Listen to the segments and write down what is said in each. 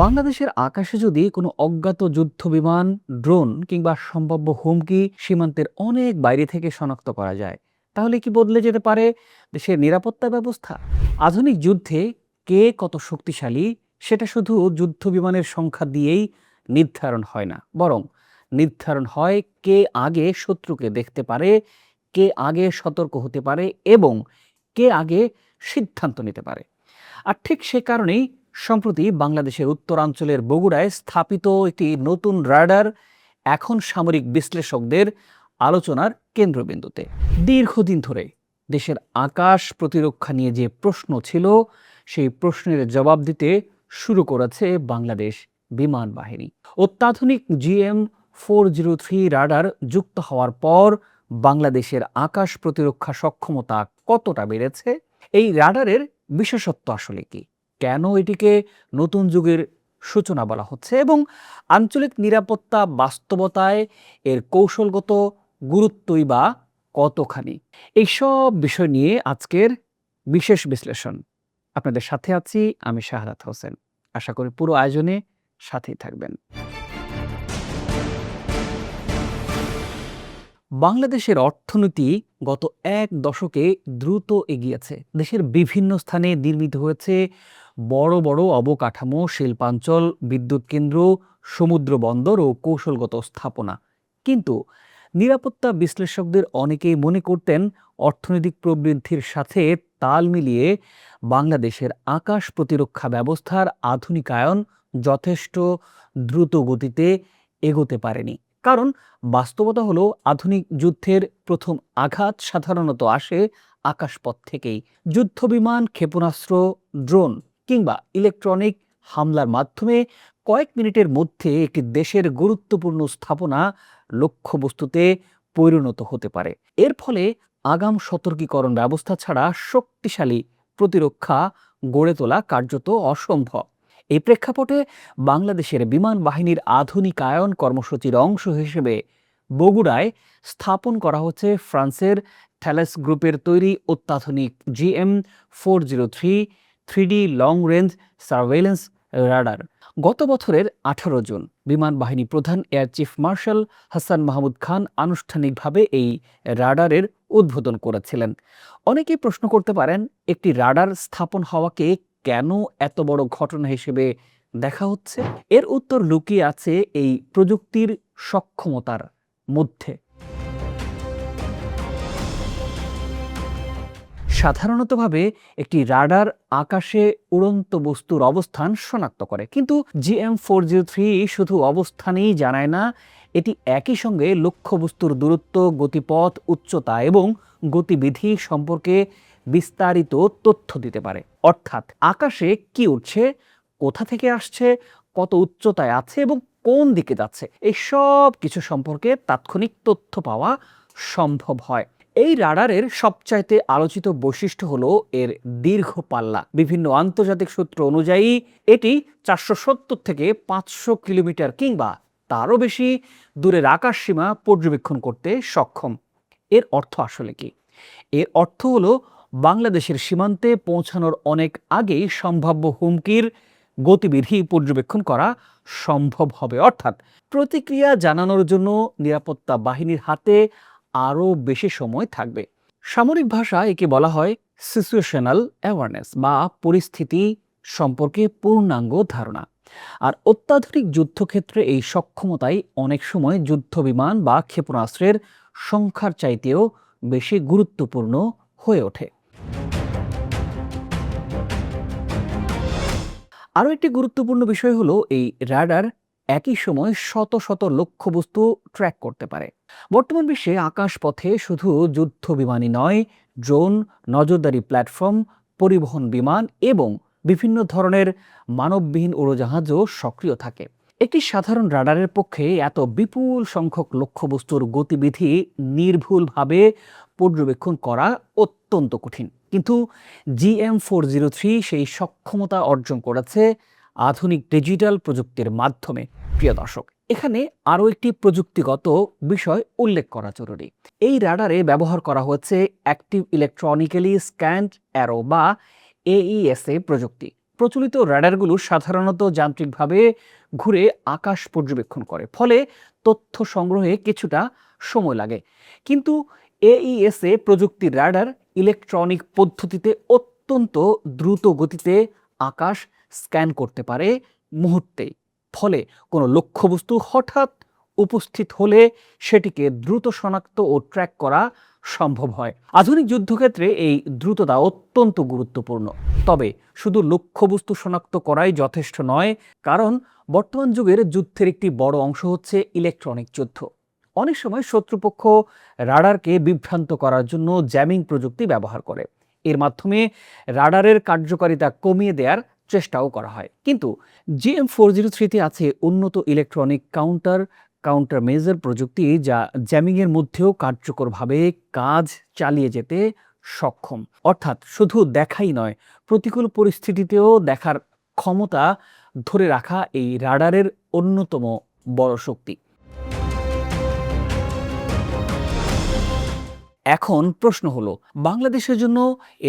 বাংলাদেশের আকাশে যদি কোনো অজ্ঞাত যুদ্ধ বিমান, ড্রোন কিংবা সম্ভাব্য হুমকি সীমান্তের অনেক বাইরে থেকে শনাক্ত করা যায়, তাহলে কি বদলে যেতে পারে দেশের নিরাপত্তা ব্যবস্থা? আধুনিক যুদ্ধে কে কত শক্তিশালী সেটা শুধু যুদ্ধ বিমানের সংখ্যা দিয়েই নির্ধারণ হয় না, বরং নির্ধারণ হয় কে আগে শত্রুকে দেখতে পারে, কে আগে সতর্ক হতে পারে এবং কে আগে সিদ্ধান্ত নিতে পারে। আর ঠিক সে কারণেই সম্প্রতি বাংলাদেশের উত্তরাঞ্চলের বগুড়ায় স্থাপিত একটি নতুন রাডার এখন সামরিক বিশ্লেষকদের আলোচনার কেন্দ্রবিন্দুতে। দীর্ঘদিন ধরে দেশের আকাশ প্রতিরক্ষা নিয়ে যে প্রশ্ন ছিল, সেই প্রশ্নের জবাব দিতে শুরু করেছে বাংলাদেশ বিমান বাহিনী। অত্যাধুনিক GM-403 রাডার যুক্ত হওয়ার পর বাংলাদেশের আকাশ প্রতিরক্ষা সক্ষমতা কতটা বেড়েছে, এই রাডারের বিশেষত্ব আসলে কি, কেন এটিকে নতুন যুগের সূচনা বলা হচ্ছে এবং আঞ্চলিক নিরাপত্তা বাস্তবতায় এর কৌশলগত গুরুত্বই বা কতখানি, এইসব বিষয় নিয়ে আজকের বিশেষ বিশ্লেষণ। আপনাদের সাথে আছি আমি শাহাদাত হোসেন। আশা করি পুরো আয়োজনে সাথেই থাকবেন। বাংলাদেশের অর্থনীতি গত এক দশকে দ্রুত এগিয়েছে। দেশের বিভিন্ন স্থানে নির্মিত হয়েছে বড় বড় অবকাঠামো, শিল্পাঞ্চল, বিদ্যুৎ কেন্দ্র, সমুদ্র বন্দর ও কৌশলগত স্থাপনা। কিন্তু নিরাপত্তা বিশ্লেষকদের অনেকেই মনে করতেন অর্থনৈতিক প্রবৃদ্ধির সাথে তাল মিলিয়ে বাংলাদেশের আকাশ প্রতিরক্ষা ব্যবস্থার আধুনিকায়ন যথেষ্ট দ্রুত গতিতে এগোতে পারেনি। কারণ বাস্তবতা হলো, আধুনিক যুদ্ধের প্রথম আঘাত সাধারণত আসে আকাশপথ থেকেই। যুদ্ধবিমান, ক্ষেপণাস্ত্র, ড্রোন কিংবা ইলেকট্রনিক হামলার মাধ্যমে কয়েক মিনিটের মধ্যে একটি দেশের গুরুত্বপূর্ণ স্থাপনা লক্ষ্যবস্তুতে পরিণত হতে পারে। এর ফলে আগাম সতর্কীকরণ ব্যবস্থা ছাড়া শক্তিশালী প্রতিরক্ষা গড়ে তোলা কার্যত অসম্ভব। এই প্রেক্ষাপটে বাংলাদেশের বিমান বাহিনীর আধুনিকায়ন কর্মসূচির অংশ হিসেবে বগুড়ায় স্থাপন করা হচ্ছে ফ্রান্সের থ্যালেস গ্রুপের তৈরি অত্যাধুনিক GM-403 3D long range surveillance radar. গত বছরের 18 জুন বিমান বাহিনী প্রধান air chief marshal Hasan Mahmud Khan আনুষ্ঠানিকভাবে এই রাডারের উদ্বোধন করেছিলেন। অনেকেই প্রশ্ন করতে পারেন, একটি রাডার স্থাপন হওয়াকে কেন এত বড় ঘটনা হিসেবে দেখা হচ্ছে? এর উত্তর লুকিয়ে আছে এই প্রযুক্তির সক্ষমতার মধ্যে। সাধারণতভাবে একটি রাডার আকাশে উড়ন্ত বস্তুর অবস্থান শনাক্ত করে, কিন্তু GM-403 শুধু অবস্থানই জানায় না, এটি একই সঙ্গে লক্ষ্যবস্তুর দূরত্ব, গতিপথ, উচ্চতা এবং গতিবিধি সম্পর্কে বিস্তারিত তথ্য দিতে পারে। অর্থাৎ আকাশে কি উঠছে, কোথা থেকে আসছে, কত উচ্চতায় আছে এবং কোন দিকে যাচ্ছে, এই সব কিছু সম্পর্কে তাৎক্ষণিক তথ্য পাওয়া সম্ভব হয়। এই রাডারের সবচাইতে আলোচিত বৈশিষ্ট্য হলো এর দীর্ঘ পাল্লা। বিভিন্ন আন্তর্জাতিক সূত্র অনুযায়ী এটি 470 থেকে 500 কিলোমিটার কিংবা তারও বেশি দূরের আকাশ সীমা পর্যবেক্ষণ করতে সক্ষম। এর অর্থ আসলে কি? এর অর্থ হলো, বাংলাদেশের সীমান্তে পৌঁছানোর অনেক আগেই সম্ভাব্য হুমকির গতিবিধি পর্যবেক্ষণ করা সম্ভব হবে। অর্থাৎ প্রতিক্রিয়া জানানোর জন্য নিরাপত্তা বাহিনীর হাতে আরও বেশি সময় থাকবে। সামরিক ভাষায় একে বলা হয় সিচুয়েশনাল অ্যাওয়ারনেস বা পরিস্থিতি সম্পর্কে পূর্ণাঙ্গ ধারণা। আর অত্যাধুনিক যুদ্ধক্ষেত্রে এই সক্ষমতাই অনেক সময় যুদ্ধ বিমান বা ক্ষেপণাস্ত্রের সংখ্যার চাইতেও বেশি গুরুত্বপূর্ণ হয়ে ওঠে। আরও একটি গুরুত্বপূর্ণ বিষয় হলো, এই রাডার একই সময় শত শত লক্ষ্যবস্তু ট্র্যাক করতে পারে। বর্তমান বিশ্বে আকাশপথে শুধু যুদ্ধ বিমানই নয়, ড্রোন, নজরদারি প্ল্যাটফর্ম, পরিবহন বিমান এবং বিভিন্ন ধরনের মানববিহীন উড়োজাহাজও সক্রিয় থাকে। একটি সাধারণ রাডারের পক্ষে এত বিপুল সংখ্যক লক্ষ্যবস্তুর গতিবিধি নির্ভুলভাবে পর্যবেক্ষণ করা অত্যন্ত কঠিন। কিন্তু GM-403 সেই সক্ষমতা অর্জন করেছে আধুনিক ডিজিটাল প্রযুক্তির মাধ্যমে। প্রিয় দর্শক, এখানে আরও একটি প্রযুক্তিগত বিষয় উল্লেখ করা জরুরি। এই রাডারে ব্যবহার করা হয়েছে অ্যাক্টিভ ইলেকট্রনিক্যালি স্ক্যান্ড অ্যারো বা AESA প্রযুক্তি। প্রচলিত রাডারগুলো সাধারণত যান্ত্রিকভাবে ঘুরে আকাশ পর্যবেক্ষণ করে, ফলে তথ্য সংগ্রহে কিছুটা সময় লাগে। কিন্তু AESA প্রযুক্তির রাডার ইলেকট্রনিক পদ্ধতিতে অত্যন্ত দ্রুত গতিতে আকাশ স্ক্যান করতে পারে মুহূর্তেই। ফলে কোনো লক্ষ্যবস্তু হঠাৎ উপস্থিত হলে সেটিকে দ্রুত শনাক্ত ও ট্র্যাক করা সম্ভব হয়। আধুনিক যুদ্ধক্ষেত্রে এই দ্রুততা অত্যন্ত গুরুত্বপূর্ণ। তবে শুধু লক্ষ্যবস্তু শনাক্ত করাই যথেষ্ট নয়, কারণ বর্তমান যুগের যুদ্ধের একটি বড় অংশ হচ্ছে ইলেকট্রনিক যুদ্ধ। অনেক সময় শত্রুপক্ষ রাডারকে বিভ্রান্ত করার জন্য জ্যামিং প্রযুক্তি ব্যবহার করে। এর মাধ্যমে রাডারের কার্যকারিতা কমিয়ে দেওয়ার চেষ্টাও করা হয়। কিন্তু GM403-তে আছে উন্নত ইলেকট্রনিক কাউন্টার মেজার প্রযুক্তি, যা জ্যামিংয়ের মধ্যেও কার্যকরভাবে কাজ চালিয়ে যেতে সক্ষম। অর্থাৎ শুধু দেখাই নয়, প্রতিকূল পরিস্থিতিতেও দেখার ক্ষমতা ধরে রাখা এই রাডারের অন্যতম বড় শক্তি। এখন প্রশ্ন হলো, বাংলাদেশের জন্য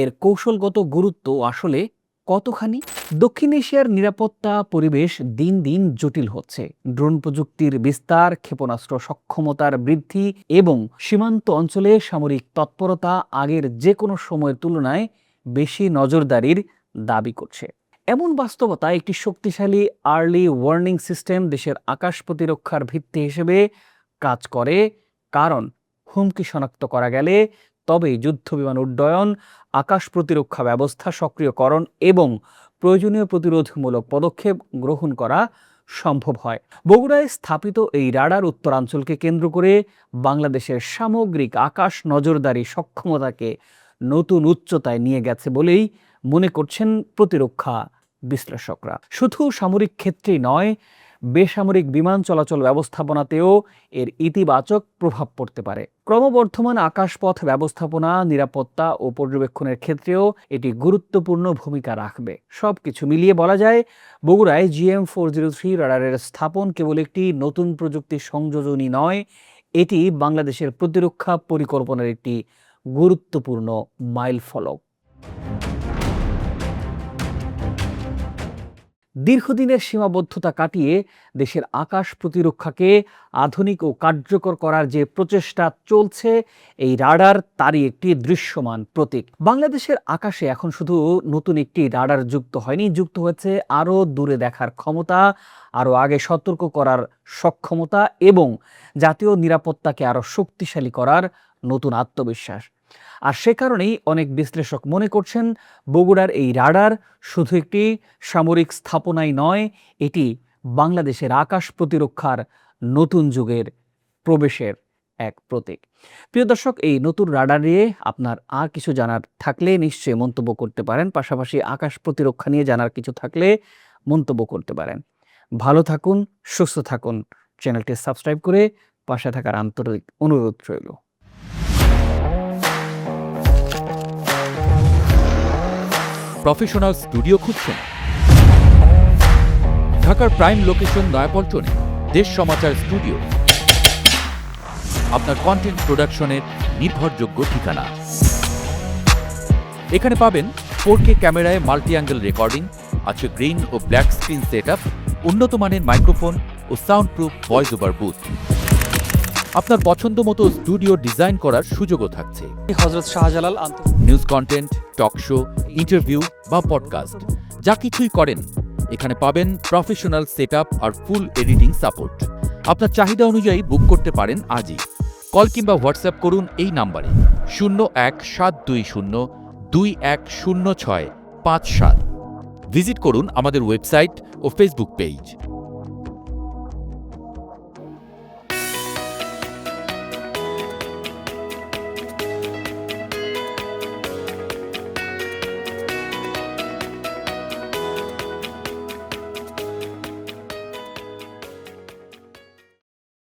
এর কৌশলগত গুরুত্ব আসলে কতখানি? দক্ষিণ এশিয়ার নিরাপত্তা পরিবেশ দিন দিন জটিল হচ্ছে। ড্রোন প্রযুক্তির বিস্তার, ক্ষেপণাস্ত্র সক্ষমতার বৃদ্ধি এবং সীমান্ত অঞ্চলে সামরিক তৎপরতা আগের যে কোনো সময়ের তুলনায় বেশি নজরদারির দাবি করছে। এমন বাস্তবতা একটি শক্তিশালী আর্লি ওয়ার্নিং সিস্টেম দেশের আকাশ প্রতিরক্ষার ভিত্তি হিসেবে কাজ করে। কারণ হুমকি শনাক্ত করা গেলে তবেই যুদ্ধবিমান উড্ডয়ন, আকাশ প্রতিরক্ষা ব্যবস্থা সক্রিয়করণ এবং প্রয়োজনীয় প্রতিরোধমূলক পদক্ষেপ গ্রহণ করা সম্ভব হয়। বগুড়ায় স্থাপিত এই রাডার উত্তরাঞ্চলকে কেন্দ্র করে বাংলাদেশের সামগ্রিক আকাশ নজরদারি সক্ষমতাকে নতুন উচ্চতায় নিয়ে গেছে বলেই মনে করছেন প্রতিরক্ষা বিশ্লেষকরা। শুধু সামরিক ক্ষেত্রেই নয়, বেসামরিক বিমান চলাচল ব্যবস্থাপনাতেও এর ইতিবাচক প্রভাব পড়তে পারে। ক্রমবর্ধমান আকাশপথ ব্যবস্থাপনা, নিরাপত্তা ও পর্যবেক্ষণের ক্ষেত্রেও এটি গুরুত্বপূর্ণ ভূমিকা রাখবে। সবকিছু মিলিয়ে বলা যায়, বগুড়ায় GM403 রাডারের স্থাপন কেবল একটি নতুন প্রযুক্তির সংযোজনই নয়, এটি বাংলাদেশের প্রতিরক্ষা পরিকল্পনার একটি গুরুত্বপূর্ণ মাইলফলক। দীর্ঘদিনের সীমাবদ্ধতা কাটিয়ে দেশের আকাশ প্রতিরক্ষাকে আধুনিক ও কার্যকর করার যে প্রচেষ্টা চলছে, এই রাডার তারই একটি দৃশ্যমান প্রতীক। বাংলাদেশের আকাশে এখন শুধু নতুন একটি রাডার যুক্ত হয়নি, যুক্ত হয়েছে আরও দূরে দেখার ক্ষমতা, আরও আগে সতর্ক করার সক্ষমতা এবং জাতীয় নিরাপত্তাকে আরও শক্তিশালী করার নতুন আত্মবিশ্বাস। আর সে কারণেই অনেক বিশ্লেষক মনে করছেন, বগুড়ার এই রাডার শুধু একটি সামরিক স্থাপনাই নয়, এটি বাংলাদেশের আকাশ প্রতিরক্ষার নতুন যুগের প্রবেশের এক প্রতীক। প্রিয় দর্শক, এই নতুন রাডার নিয়ে আপনার আর কিছু জানার থাকলে নিশ্চয়ই মন্তব্য করতে পারেন। পাশাপাশি আকাশ প্রতিরক্ষা নিয়ে জানার কিছু থাকলে মন্তব্য করতে পারেন। ভালো থাকুন, সুস্থ থাকুন। চ্যানেলটি সাবস্ক্রাইব করে পাশে থাকার আন্তরিক অনুরোধ রইল। প্রফেশনাল স্টুডিও খুঁজছেন? ঢাকার প্রাইম লোকেশন নয়াপল্টনে দেশ সমাচার স্টুডিও আপনার কন্টেন্ট প্রোডাকশনের নির্ভরযোগ্য ঠিকানা। এখানে পাবেন 4K ক্যামেরায় মাল্টি অ্যাঙ্গেল রেকর্ডিং, আছে গ্রিন ও ব্ল্যাক স্ক্রিন সেটআপ, উন্নত মানের মাইক্রোফোন ও sound proof voice over booth. আপনার পছন্দ মতো স্টুডিও ডিজাইন করার সুযোগও থাকছে। Hazrat Shahjalal news content, talk show, interview বা পডকাস্ট, যা কিছুই করেন এখানে পাবেন প্রফেশনাল সেটআপ আর ফুল এডিটিং সাপোর্ট। আপনার চাহিদা অনুযায়ী বুক করতে পারেন আজই। কল কিংবা হোয়াটসঅ্যাপ করুন এই নাম্বারে 01-720-210657। ভিজিট করুন আমাদের ওয়েবসাইট ও ফেসবুক পেজ।